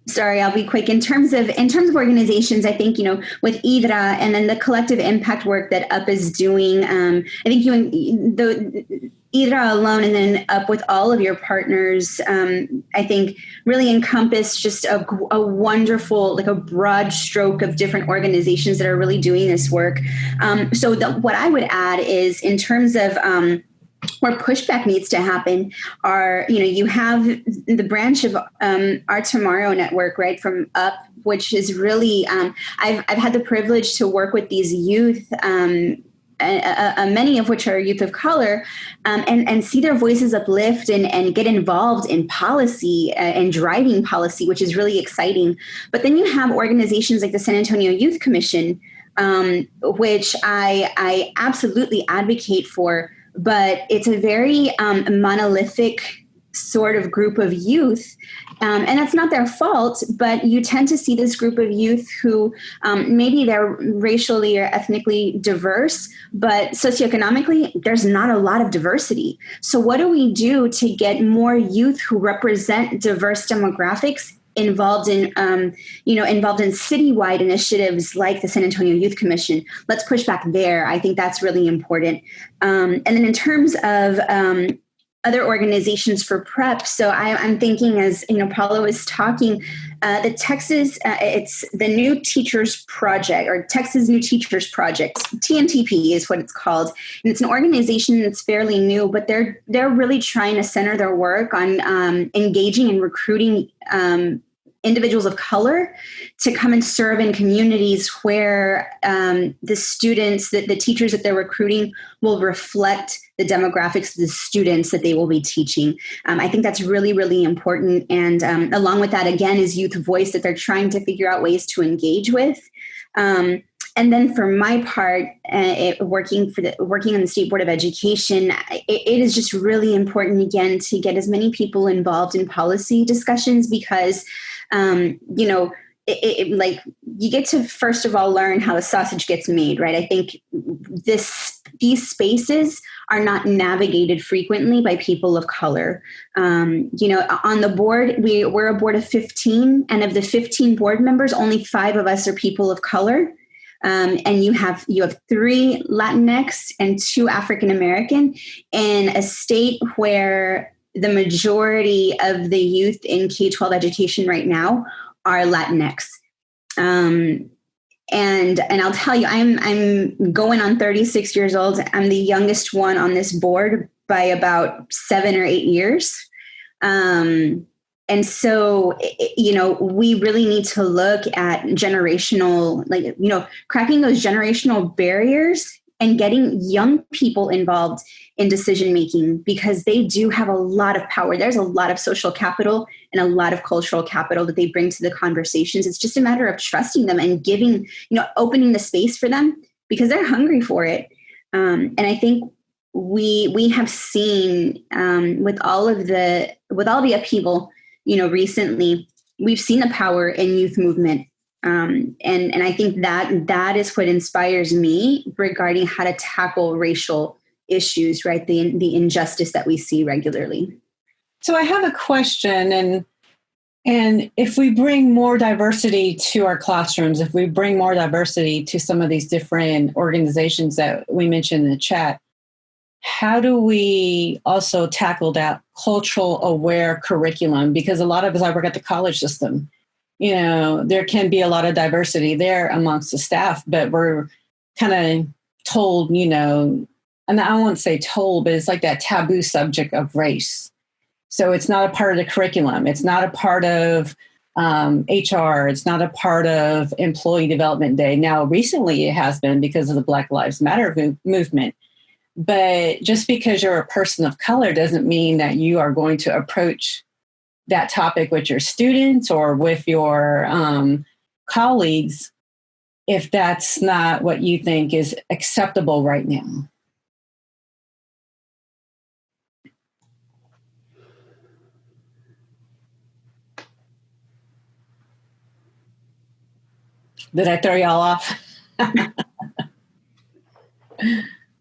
sorry, I'll be quick. In terms of organizations, I think, with IDRA and then the collective impact work that UP is doing, I think the IDRA alone and then UP with all of your partners, I think really encompass just a wonderful, like a broad stroke of different organizations that are really doing this work. So what I would add is in terms of where pushback needs to happen are, you have the branch of Our Tomorrow Network, right, from UP, which is really, I've had the privilege to work with these youth, many of which are youth of color, and see their voices uplift and get involved in policy and driving policy, which is really exciting. But then you have organizations like the San Antonio Youth Commission, which I absolutely advocate for. But it's a very monolithic sort of group of youth. And that's not their fault, but you tend to see this group of youth who maybe they're racially or ethnically diverse, but socioeconomically, there's not a lot of diversity. So what do we do to get more youth who represent diverse demographics involved in citywide initiatives like the San Antonio Youth Commission? Let's push back there. I think that's really important. And then in terms of other organizations for prep, so I'm thinking as Paula was talking, the Texas, it's the New Teachers Project or Texas New Teachers Project, TNTP is what it's called. And it's an organization that's fairly new, but they're really trying to center their work on engaging and recruiting individuals of color to come and serve in communities where the students, the teachers that they're recruiting will reflect the demographics of the students that they will be teaching. I think that's really, really important. And along with that, again, is youth voice that they're trying to figure out ways to engage with. And then for my part, working on the State Board of Education, it is just really important, again, to get as many people involved in policy discussions because, like you get to, first of all, learn how a sausage gets made, right? I think this these spaces are not navigated frequently by people of color. On the board, we're a board of 15, and of the 15 board members, only 5 of us are people of color. And you have 3 Latinx and 2 African American in a state where the majority of the youth in K-12 education right now are Latinx. And I'll tell you, I'm going on 36 years old. I'm the youngest one on this board by about 7 or 8 years. And so, we really need to look at generational, cracking those generational barriers and getting young people involved in decision-making, because they do have a lot of power. There's a lot of social capital and a lot of cultural capital that they bring to the conversations. It's just a matter of trusting them and giving, opening the space for them, because they're hungry for it. And I think we have seen with all the upheaval, recently, we've seen the power in youth movement. And I think that is what inspires me regarding how to tackle racial issues, right? The injustice that we see regularly. So I have a question, and if we bring more diversity to our classrooms, if we bring more diversity to some of these different organizations that we mentioned in the chat, how do we also tackle that cultural aware curriculum? Because a lot of us, I work at the college system, there can be a lot of diversity there amongst the staff, but we're kind of told, and I won't say told, but it's like that taboo subject of race. So it's not a part of the curriculum. It's not a part of HR. It's not a part of Employee Development Day. Now, recently it has been because of the Black Lives Matter movement. But just because you're a person of color doesn't mean that you are going to approach that topic with your students or with your colleagues if that's not what you think is acceptable right now. Did I throw y'all off?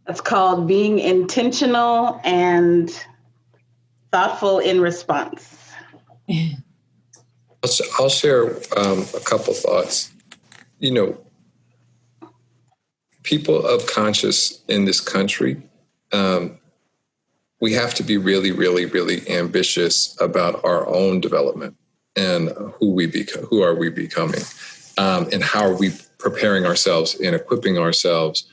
That's called being intentional and thoughtful in response. I'll share a couple thoughts. People of conscience in this country, we have to be really, really, really ambitious about our own development and who are we becoming, and how are we preparing ourselves and equipping ourselves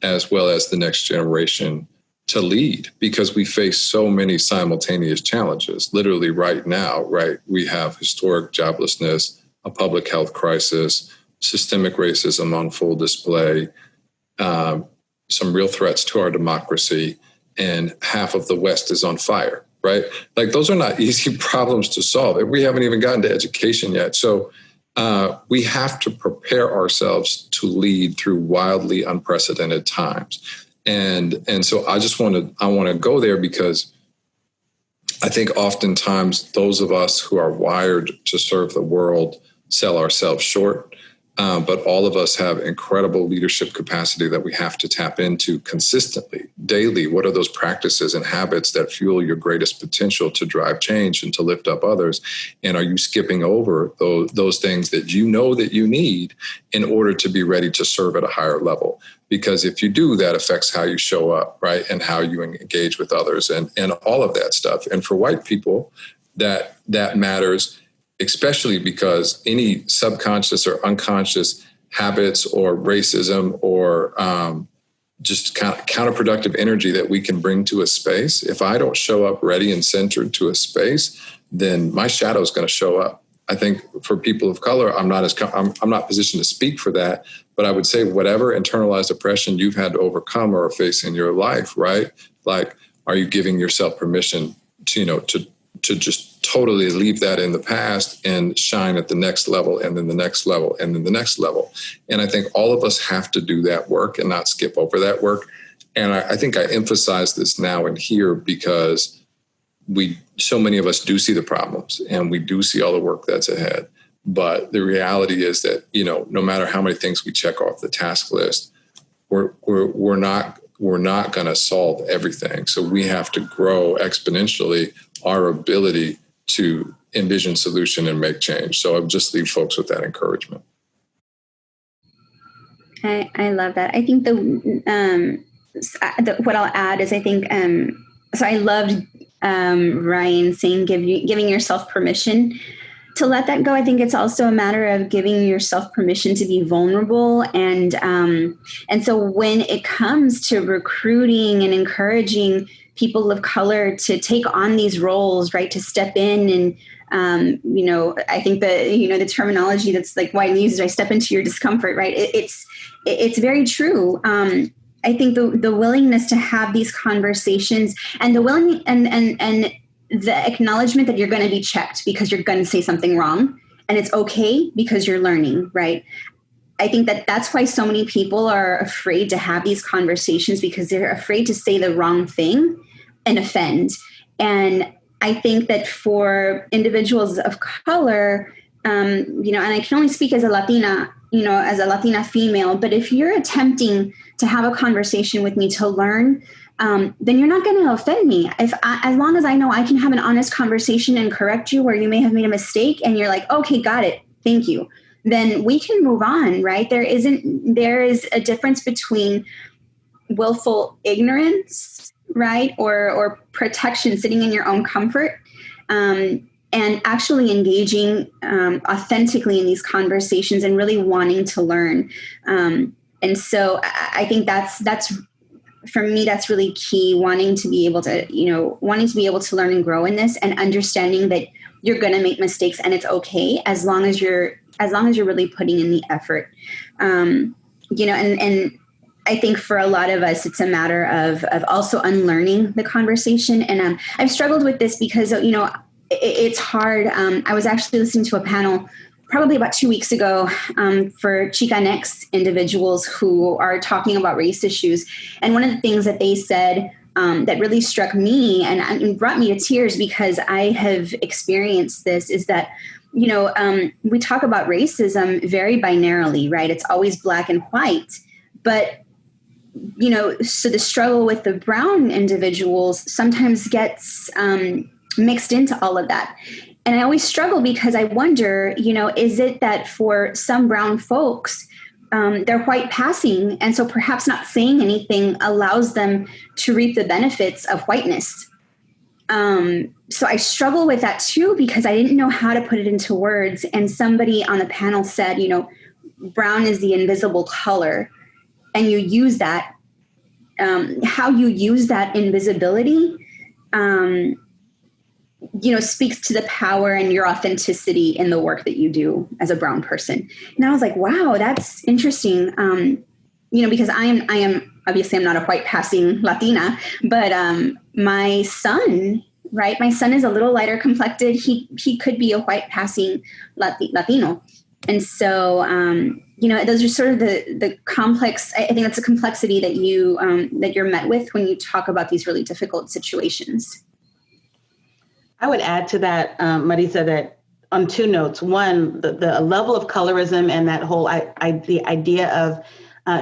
as well as the next generation to lead, because we face so many simultaneous challenges. Literally right now, right, we have historic joblessness, a public health crisis, systemic racism on full display, some real threats to our democracy, and half of the West is on fire, right? Like, those are not easy problems to solve. We haven't even gotten to education yet. So we have to prepare ourselves to lead through wildly unprecedented times. And so I want to go there, because I think oftentimes those of us who are wired to serve the world sell ourselves short. But all of us have incredible leadership capacity that we have to tap into consistently, daily. What are those practices and habits that fuel your greatest potential to drive change and to lift up others? And are you skipping over those things that you know that you need in order to be ready to serve at a higher level? Because if you do, that affects how you show up, right? And how you engage with others and all of that stuff. And for white people, that matters, especially because any subconscious or unconscious habits or racism or just counterproductive energy that we can bring to a space, if I don't show up ready and centered to a space, then my shadow is going to show up. I think for people of color, I'm not positioned to speak for that, but I would say whatever internalized oppression you've had to overcome or face in your life, right? Like, are you giving yourself permission to just totally leave that in the past and shine at the next level, and then the next level, and then the next level? And I think all of us have to do that work and not skip over that work. And I think I emphasize this now and here because so many of us do see the problems and we do see all the work that's ahead. But the reality is that, no matter how many things we check off the task list, we're not we're not going to solve everything. So we have to grow exponentially our ability to envision solution and make change. So I'll just leave folks with that encouragement. I love that. I think what I'll add is I think, so I loved Ryan saying giving yourself permission to let that go. I think it's also a matter of giving yourself permission to be vulnerable. And so when it comes to recruiting and encouraging people of color to take on these roles, right, to step in and, I think the terminology that's like widely used is, right, step into your discomfort, right? It's very true. I think the willingness to have these conversations and the willing and the acknowledgement that you're going to be checked because you're going to say something wrong, and it's okay because you're learning, right? I think that's why so many people are afraid to have these conversations, because they're afraid to say the wrong thing and offend. And I think that for individuals of color, and I can only speak as a Latina, as a Latina female, but if you're attempting to have a conversation with me to learn, then you're not going to offend me. As long as I know I can have an honest conversation and correct you where you may have made a mistake and you're like, okay, got it, thank you, then we can move on, right? There is a difference between willful ignorance, right, or protection, sitting in your own comfort, and actually engaging authentically in these conversations and really wanting to learn. And so I think that's for me, that's really key, wanting to be able to learn and grow in this, and understanding that you're going to make mistakes and it's okay as long as you're really putting in the effort. And I think for a lot of us, it's a matter of also unlearning the conversation. And I've struggled with this because, it's hard. I was actually listening to a panel probably about 2 weeks ago for Chicanx individuals who are talking about race issues. And one of the things that they said that really struck me and brought me to tears, because I have experienced this, is that, we talk about racism very binarily, right? It's always black and white. But, so the struggle with the brown individuals sometimes gets mixed into all of that. And I always struggle because I wonder, is it that for some brown folks, they're white passing, and so perhaps not saying anything allows them to reap the benefits of whiteness? So I struggle with that too, because I didn't know how to put it into words. And somebody on the panel said, brown is the invisible color, and you use that, how you use that invisibility, speaks to the power and your authenticity in the work that you do as a brown person. And I was like, wow, that's interesting. Because I am obviously I'm not a white passing Latina, but my son, right? My son is a little lighter complected. He could be a white passing Latino. And so, those are sort of the complex, I think that's a complexity that you're met with when you talk about these really difficult situations. I would add to that, Marisa, that on two notes. One, the level of colorism and that whole the idea of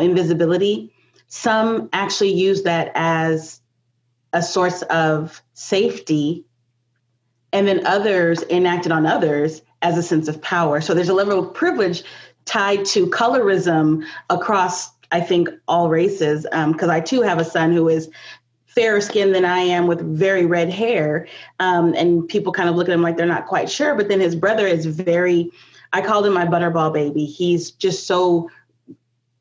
invisibility. Some actually use that as a source of safety, and then others enact it on others as a sense of power. So there's a level of privilege tied to colorism across, I think, all races. Because I too have a son who is fairer skinned than I am with very red hair. And people kind of look at him like they're not quite sure. But then his brother is I called him my butterball baby. He's just so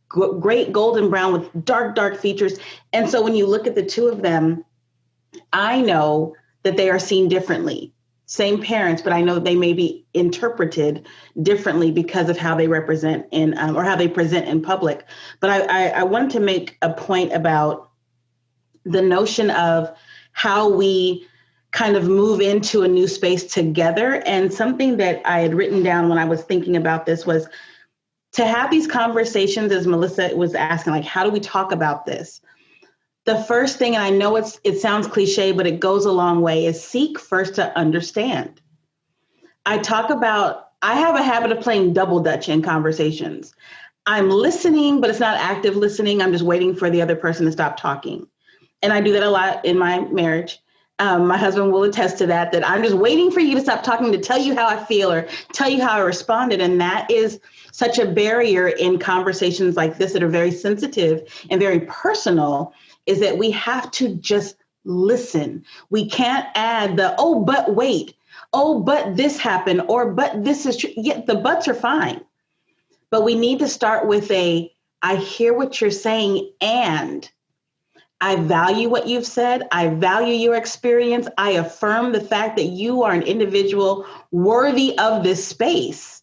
great golden brown with dark, dark features. And so when you look at the two of them, I know that they are seen differently. Same parents, but I know they may be interpreted differently because of how they represent or how they present in public. But I wanted to make a point about the notion of how we kind of move into a new space together. And something that I had written down when I was thinking about this was to have these conversations, as Melissa was asking, like, how do we talk about this? The first thing, and I know it sounds cliche, but it goes a long way, is seek first to understand. I have a habit of playing double dutch in conversations. I'm listening, but it's not active listening. I'm just waiting for the other person to stop talking. And I do that a lot in my marriage. My husband will attest to that I'm just waiting for you to stop talking to tell you how I feel or tell you how I responded. And that is such a barrier in conversations like this that are very sensitive and very personal, is that we have to just listen. We can't add the, oh, but wait, oh, but this happened, or but this is true. Yeah, the buts are fine. But we need to start with I hear what you're saying, and I value what you've said. I value your experience. I affirm the fact that you are an individual worthy of this space.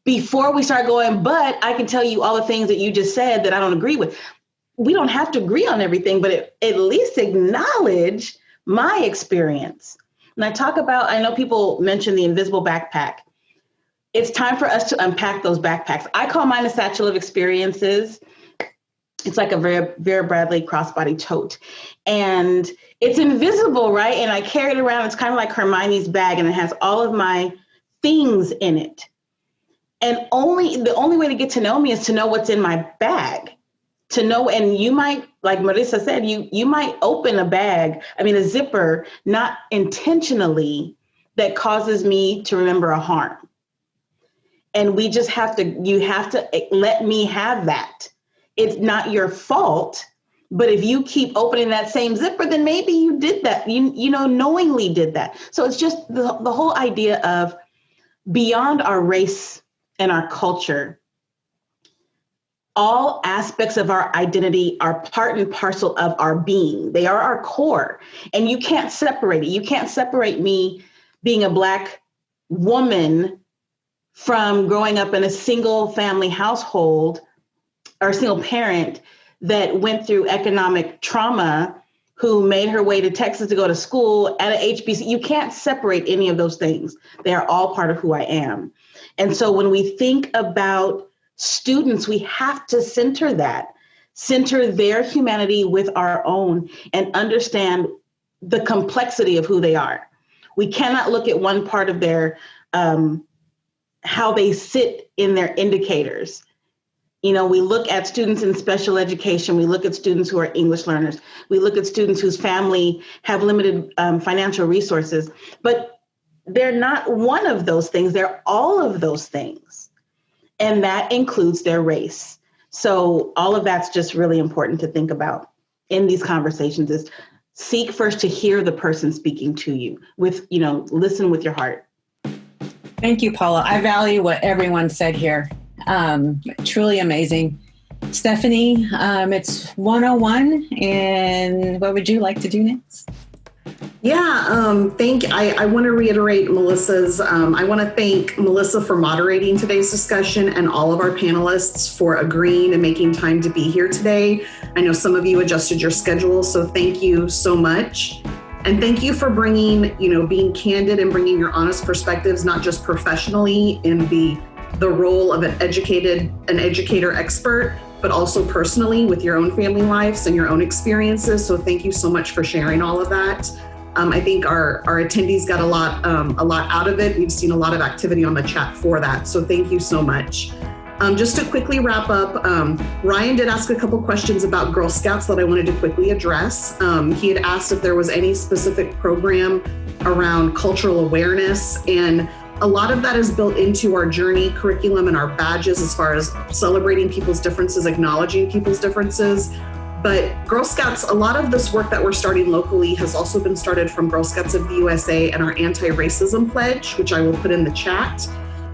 Before we start going, but I can tell you all the things that you just said that I don't agree with. We don't have to agree on everything, but at least acknowledge my experience. And I know people mention the invisible backpack. It's time for us to unpack those backpacks. I call mine a satchel of experiences. It's like a Vera Bradley crossbody tote. And it's invisible, right? And I carry it around. It's kind of like Hermione's bag, and it has all of my things in it. And the only way to get to know me is to know what's in my bag. To know, and you might, like Marisa said, you might open a zipper, not intentionally, that causes me to remember a harm. And you have to let me have that. It's not your fault, but if you keep opening that same zipper, then maybe you did that, knowingly did that. So it's just the whole idea of beyond our race and our culture, all aspects of our identity are part and parcel of our being. They are our core, and you can't separate it. You can't separate me being a Black woman from growing up in a single family household or a single parent that went through economic trauma, who made her way to Texas to go to school at a HBC. You can't separate any of those things. They are all part of who I am. And so when we think about students, we have to center their humanity with our own, and understand the complexity of who they are. We cannot look at one part of their, how they sit in their indicators. We look at students in special education. We look at students who are English learners. We look at students whose family have limited financial resources, but they're not one of those things. They're all of those things. And that includes their race. So all of that's just really important to think about in these conversations, is seek first to hear the person speaking to you with, listen with your heart. Thank you, Paula. I value what everyone said here. Truly amazing. Stephanie, it's 101, and what would you like to do next? Yeah, I want to reiterate Melissa's, I want to thank Melissa for moderating today's discussion, and all of our panelists for agreeing and making time to be here today. I know some of you adjusted your schedule, so thank you so much. And thank you for bringing, being candid and bringing your honest perspectives, not just professionally in the role of an educator expert, but also personally with your own family lives and your own experiences. So thank you so much for sharing all of that. I think our attendees got a lot out of it. We've seen a lot of activity on the chat for that. So thank you so much. Just to quickly wrap up, Ryan did ask a couple questions about Girl Scouts that I wanted to quickly address. He had asked if there was any specific program around cultural awareness, and a lot of that is built into our journey curriculum and our badges as far as celebrating people's differences, acknowledging people's differences. But Girl Scouts, a lot of this work that we're starting locally has also been started from Girl Scouts of the USA and our anti-racism pledge, which I will put in the chat,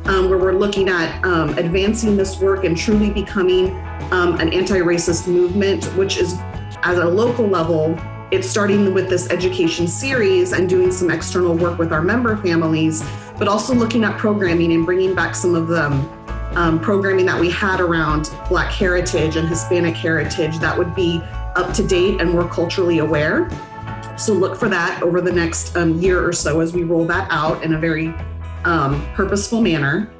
where we're looking at advancing this work and truly becoming an anti-racist movement, which is at a local level. It's starting with this education series and doing some external work with our member families, but also looking at programming and bringing back some of the programming that we had around Black heritage and Hispanic heritage that would be up to date and more culturally aware. So look for that over the next year or so as we roll that out in a very purposeful manner.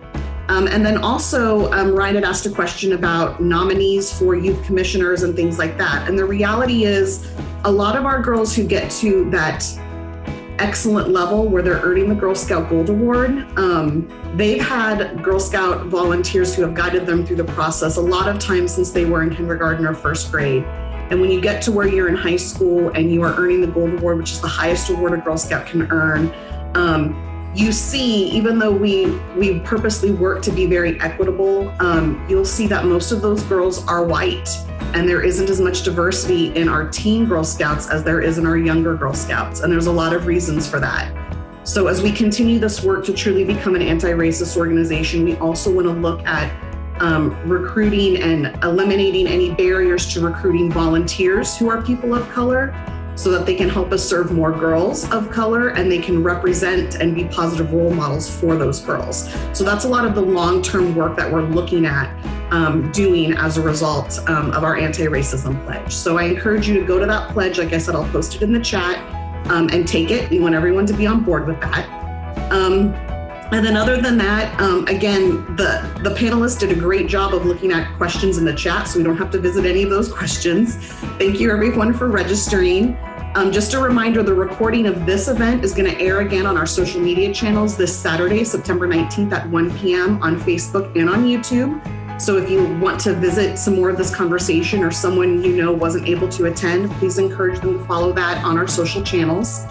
And then also, Ryan had asked a question about nominees for youth commissioners and things like that. And the reality is, a lot of our girls who get to that excellent level where they're earning the Girl Scout Gold Award. They've had Girl Scout volunteers who have guided them through the process a lot of times since they were in kindergarten or first grade. And when you get to where you're in high school and you are earning the Gold Award, which is the highest award a Girl Scout can earn, you see, even though we purposely work to be very equitable, you'll see that most of those girls are white, and there isn't as much diversity in our teen Girl Scouts as there is in our younger Girl Scouts. And there's a lot of reasons for that. So as we continue this work to truly become an anti-racist organization, we also want to look at recruiting and eliminating any barriers to recruiting volunteers who are people of color, so that they can help us serve more girls of color and they can represent and be positive role models for those girls. So that's a lot of the long-term work that we're looking at doing as a result of our anti-racism pledge. So I encourage you to go to that pledge. Like I said, I'll post it in the chat and take it. We want everyone to be on board with that. And then other than that, again, the panelists did a great job of looking at questions in the chat, so we don't have to visit any of those questions. Thank you everyone for registering. Just a reminder, the recording of this event is gonna air again on our social media channels this Saturday, September 19th at 1 p.m. on Facebook and on YouTube. So if you want to visit some more of this conversation or someone you know wasn't able to attend, please encourage them to follow that on our social channels.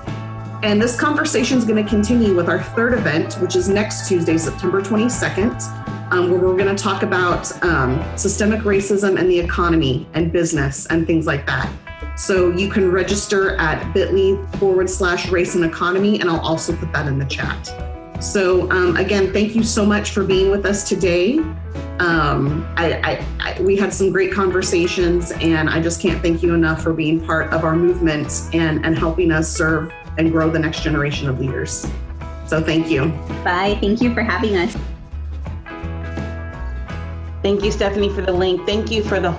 And this conversation is going to continue with our third event, which is next Tuesday, September 22nd, where we're going to talk about systemic racism and the economy and business and things like that. So you can register at bit.ly/race and economy, and I'll also put that in the chat. So again, thank you so much for being with us today. We had some great conversations, and I just can't thank you enough for being part of our movement and helping us serve and grow the next generation of leaders. So thank you. Bye. Thank you for having us. Thank you, Stephanie, for the link. Thank you for the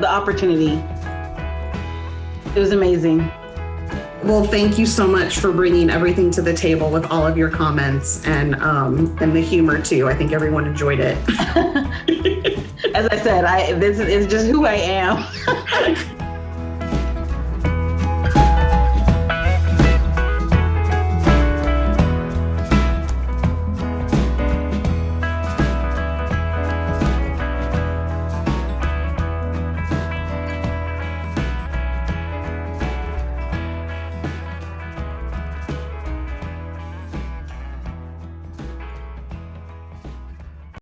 opportunity. It was amazing. Well, thank you so much for bringing everything to the table with all of your comments and the humor too. I think everyone enjoyed it. As I said, this is just who I am.